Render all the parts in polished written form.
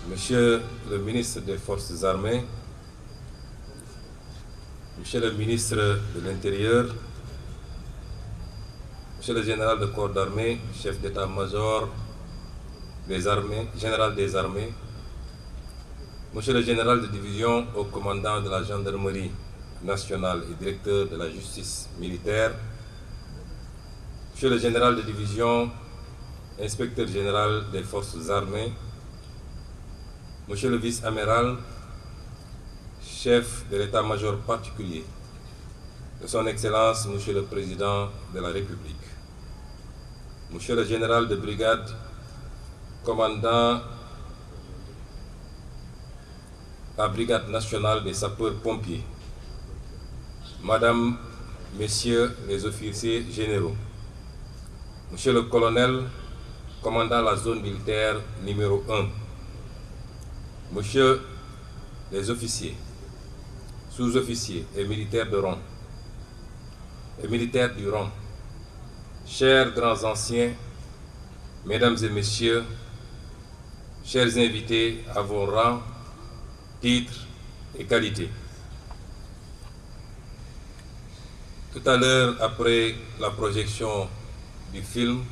Monsieur le ministre des Forces armées, Monsieur le ministre de l'Intérieur, Monsieur le général de corps d'armée, chef d'état-major des armées, général des armées, Monsieur le général de division au commandant de la gendarmerie nationale et directeur de la justice militaire, Monsieur le général de division, inspecteur général des forces armées, Monsieur le vice-amiral, chef de l'état-major particulier de son Excellence, Monsieur le Président de la République, Monsieur le général de brigade, commandant la brigade nationale des sapeurs-pompiers, Madame, Messieurs les officiers généraux, Monsieur le colonel, commandant la zone militaire numéro 1, Monsieur les officiers, sous-officiers et militaires de rang, et militaires du rang, chers grands anciens, mesdames et messieurs, chers invités à vos rangs, titres et qualités. Tout à l'heure, après la projection du film,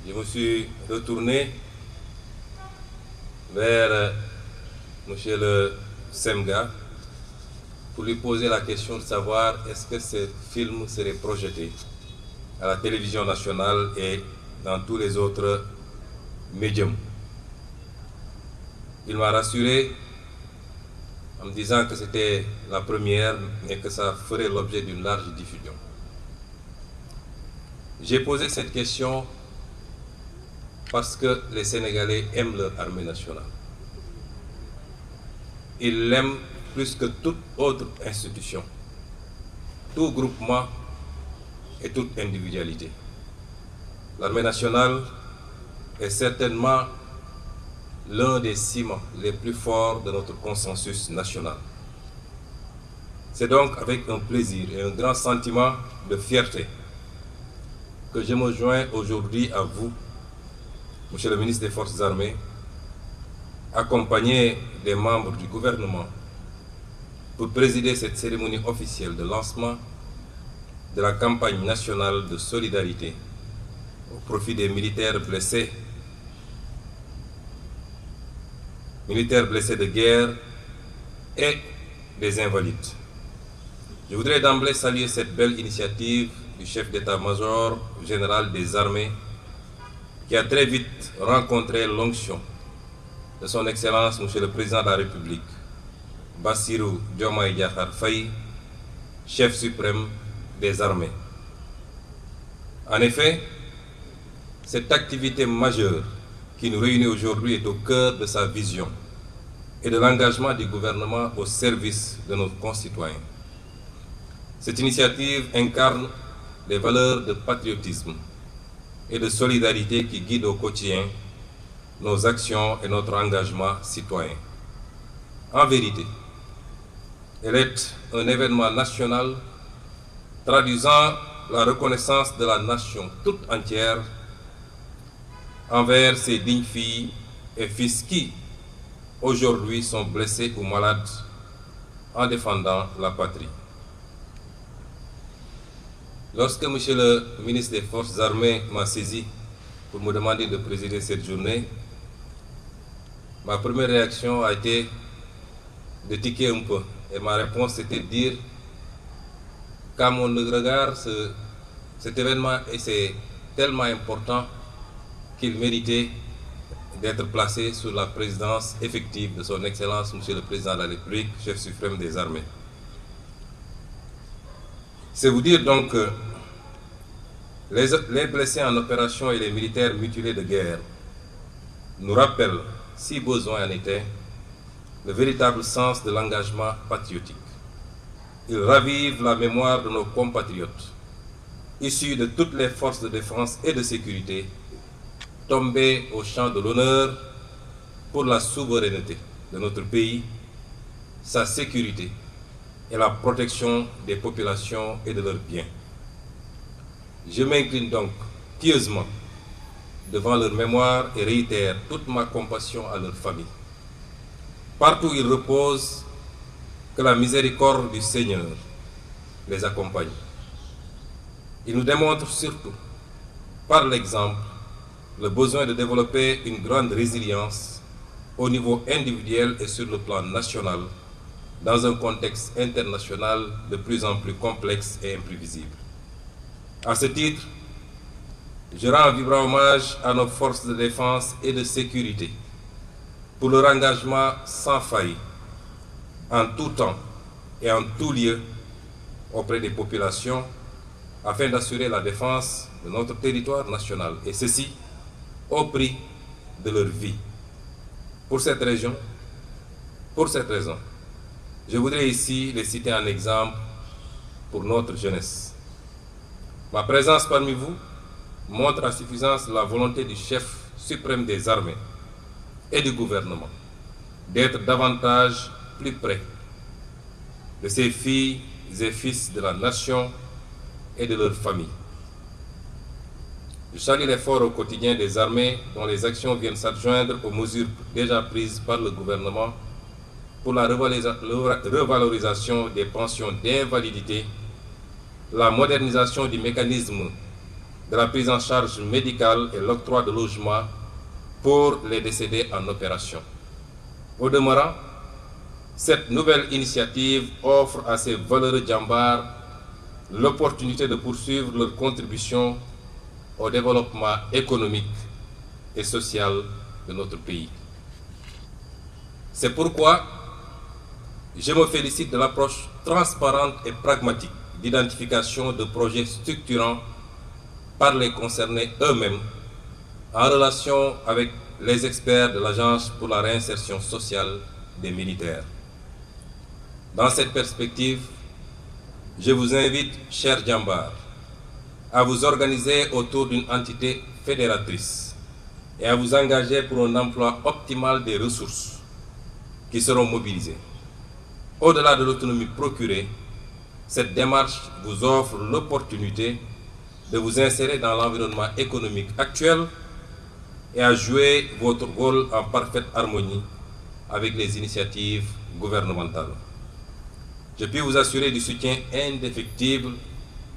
je me suis retourné vers Monsieur le Semga pour lui poser la question de savoir est-ce que ce film serait projeté à la télévision nationale et dans tous les autres médiums. Il m'a rassuré en me disant que c'était la première et que ça ferait l'objet d'une large diffusion. J'ai posé cette question parce que les Sénégalais aiment leur armée nationale. Ils l'aiment plus que toute autre institution, tout groupement et toute individualité. L'armée nationale est certainement l'un des ciments les plus forts de notre consensus national. C'est donc avec un plaisir et un grand sentiment de fierté que je me joins aujourd'hui à vous, Monsieur le ministre des Forces armées, accompagné des membres du gouvernement, pour présider cette cérémonie officielle de lancement de la campagne nationale de solidarité au profit des militaires blessés de guerre et des invalides. Je voudrais d'emblée saluer cette belle initiative du chef d'état-major général des armées qui a très vite rencontré l'onction de son Excellence, Monsieur le Président de la République, Bassirou Diomaye Diakhar Faye, chef suprême des armées. En effet, cette activité majeure qui nous réunit aujourd'hui est au cœur de sa vision et de l'engagement du gouvernement au service de nos concitoyens. Cette initiative incarne les valeurs de patriotisme et de solidarité qui guident au quotidien nos actions et notre engagement citoyen. En vérité, elle est un événement national traduisant la reconnaissance de la nation toute entière envers ces dignes filles et fils qui, aujourd'hui, sont blessés ou malades en défendant la patrie. Lorsque M. le ministre des Forces armées m'a saisi pour me demander de présider cette journée, ma première réaction a été de tiquer un peu. Et ma réponse était de dire qu'à mon regard, cet événement est tellement important qu'il méritait d'être placé sous la présidence effective de son Excellence, Monsieur le Président de la République, chef suprême des armées. C'est vous dire donc que les blessés en opération et les militaires mutilés de guerre nous rappellent, si besoin en était, le véritable sens de l'engagement patriotique. Ils ravivent la mémoire de nos compatriotes, issus de toutes les forces de défense et de sécurité, tombés au champ de l'honneur pour la souveraineté de notre pays, sa sécurité et la protection des populations et de leurs biens. Je m'incline donc pieusement devant leur mémoire et réitère toute ma compassion à leur famille. Partout où ils reposent, que la miséricorde du Seigneur les accompagne. Il nous démontre surtout, par l'exemple, le besoin de développer une grande résilience au niveau individuel et sur le plan national, dans un contexte international de plus en plus complexe et imprévisible. À ce titre, je rends un vibrant hommage à nos forces de défense et de sécurité pour leur engagement sans faille, en tout temps et en tout lieu, auprès des populations, afin d'assurer la défense de notre territoire national, et ceci au prix de leur vie. Pour cette raison, je voudrais ici les citer en exemple pour notre jeunesse. Ma présence parmi vous montre à suffisance la volonté du chef suprême des armées et du gouvernement d'être davantage plus près de ses filles et fils de la nation et de leurs familles. Je salue l'effort au quotidien des armées dont les actions viennent s'adjoindre aux mesures déjà prises par le gouvernement pour la revalorisation des pensions d'invalidité, la modernisation du mécanisme de la prise en charge médicale et l'octroi de logements pour les décédés en opération. Au demeurant, cette nouvelle initiative offre à ces valeureux djambars l'opportunité de poursuivre leur contribution au développement économique et social de notre pays. C'est pourquoi je me félicite de l'approche transparente et pragmatique d'identification de projets structurants par les concernés eux-mêmes en relation avec les experts de l'Agence pour la réinsertion sociale des militaires. Dans cette perspective, je vous invite, chers djambars, à vous organiser autour d'une entité fédératrice et à vous engager pour un emploi optimal des ressources qui seront mobilisées. Au-delà de l'autonomie procurée, cette démarche vous offre l'opportunité de vous insérer dans l'environnement économique actuel et à jouer votre rôle en parfaite harmonie avec les initiatives gouvernementales. Je puis vous assurer du soutien indéfectible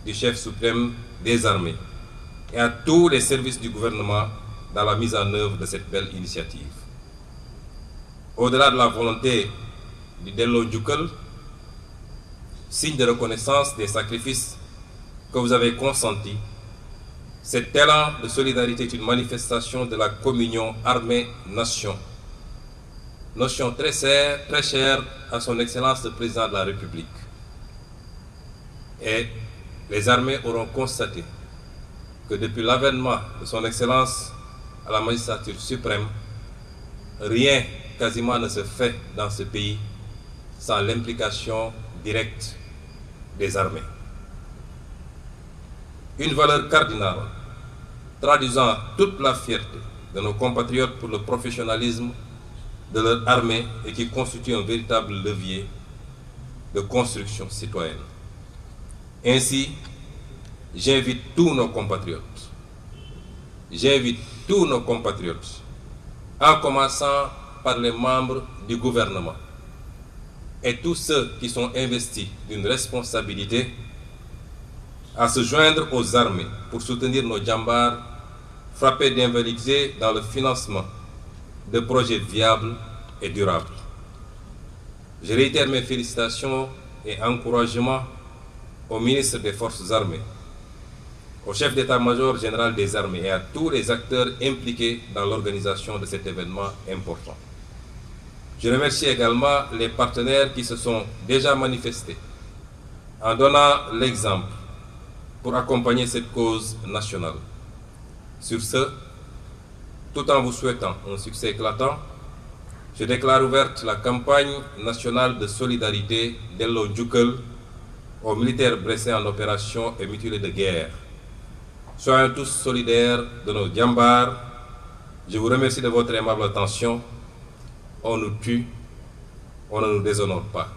du chef suprême des armées et à tous les services du gouvernement dans la mise en œuvre de cette belle initiative. Au-delà de la volonté du Dello Njukkal, signe de reconnaissance des sacrifices que vous avez consentis, cet élan de solidarité est une manifestation de la communion armée-nation, notion très chère à son Excellence le Président de la République. Et les armées auront constaté que depuis l'avènement de son Excellence à la magistrature suprême, rien quasiment ne se fait dans ce pays sans l'implication directe des armées. Une valeur cardinale traduisant toute la fierté de nos compatriotes pour le professionnalisme de leur armée et qui constitue un véritable levier de construction citoyenne. Ainsi, j'invite tous nos compatriotes, en commençant par les membres du gouvernement et tous ceux qui sont investis d'une responsabilité, à se joindre aux armées pour soutenir nos djambars frappés d'invalidité dans le financement de projets viables et durables. Je réitère mes félicitations et encouragements au ministre des Forces armées, au chef d'état-major général des armées et à tous les acteurs impliqués dans l'organisation de cet événement important. Je remercie également les partenaires qui se sont déjà manifestés en donnant l'exemple pour accompagner cette cause nationale. Sur ce, tout en vous souhaitant un succès éclatant, je déclare ouverte la campagne nationale de solidarité Dello Njukkal aux militaires blessés en opération et mutilés de guerre. Soyons tous solidaires de nos djambars. Je vous remercie de votre aimable attention. On nous tue, on ne nous déshonore pas.